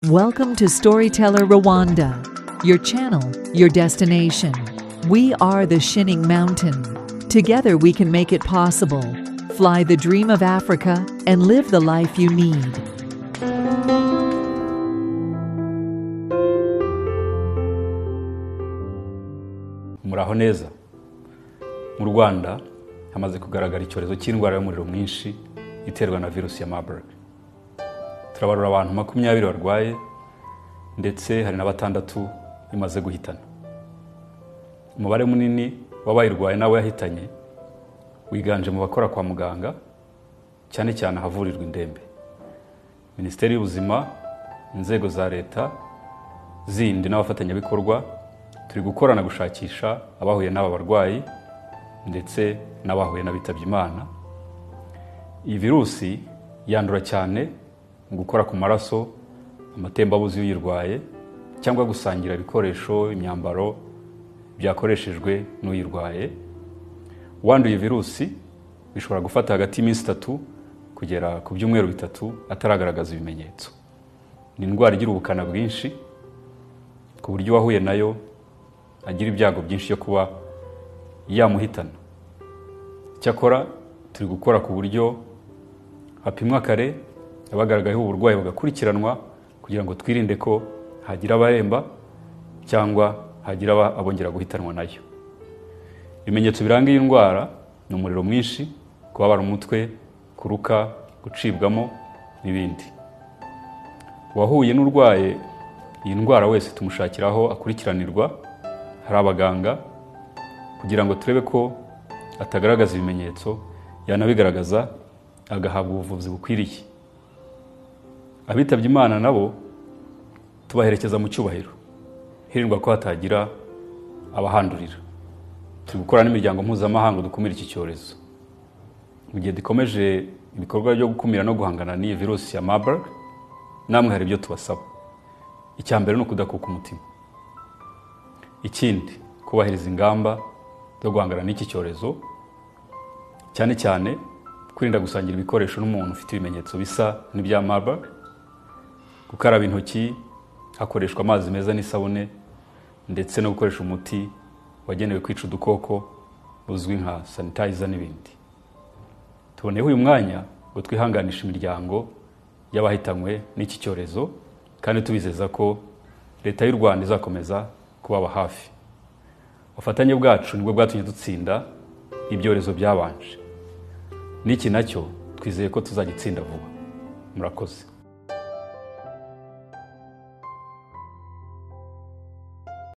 Welcome to Storyteller Rwanda, your channel, your destination. We are the Shinning Mountain. Together we can make it possible. Fly the dream of Africa and live the life you need. Muraho neza. Mu Rwanda hamaze kugaragara icyorezo cy'indwara y'umuriro mwinshi iterwa na virusi ya Marburg. Turabarura abantu 20 barwaye ndetse hari na 6 imaze guhitana. Umubare munini w'abayirwaye nawe yahitanye wiganje mu bakora kwa muganga cyane cyane havurirwa indembe. Minisiteri y'Ubuzima, inzego za leta zindi n'abafatanyabikorwa turi gukorana gushakisha abahuye n'aba barwayi ndetse n'abahuye n'abitabye Imana. Iyi virusi yandura cyane mu gukora ku maraso, amatembabuzi y'uyirwaye cyangwa gusangira ibikoresho, imyambaro byakoreshejwe n'uyirwaye. Uwanduye virusi bishobora gufata hagati y'iminsi 3 kugera ku byumweru 3 ataragaragaza ibimenyetso. Ni indwara igira ubukana bwinshi ku buryo wahuye nayo agira ibyago byinshi yo kuba yamuhitana. Cyakora turi gukora ku buryo hapimwa kare abagaragayeho uburwayi bagakurikiranwa kugira ngo twirinde ko hagira abaremba cyangwa hagira abongera guhitanwa nayo. Ibimenyetso biranga iyi ndwara ni umuriro mwinshi, kubabara umutwe, kuruka, gucibwamo n'ibindi. Uwahuye n'urwaye iyi ndwara wese tumushakiraho akurikiranirwa, hari abaganga kugira ngo turebe ko atagaragaza ibimenyetso, yanabigaragaza agahabwa ubuvuzi bukwiriye. Abitabye Imana nabo tubaherekeza mu cyubahiro, hirindwa ko hatagira abahandurira. Turi gukora n'imiryango mpuzamahanga dukumira iki cyorezo. Mu gihe dukomeje ibikorwa byo gukumira no guhangana n'iyi virusi ya Marburg, namwe hari ibyo tubasaba. Icya mbere ni ukudakuka umutima. Ikindi, kubahiriza ingamba zo guhangana n'iki cyorezo, cyane cyane kwirinda gusangira ibikoresho n'umuntu ufite ibimenyetso bisa n'ibya Marburg, gukaraba intoki hakoreshwa amazi meza n'isabune, ndetse no gukoresha umuti wagenewe kwica udukoko uzwi nka sanitizer n'ibindi. Tuboneyeho uyu mwanya ngo twihanganisha imiryango y'abahitanywe n'iki cyorezo, kandi tubizeza ko leta y'u Rwanda izakomeza kubaba hafi. Ubufatanye bwacu nibwo bwatumye dutsinda ibyorezo byabanje. N'iki nacyo twizeye ko tuzagitsinda vuba. Murakoze.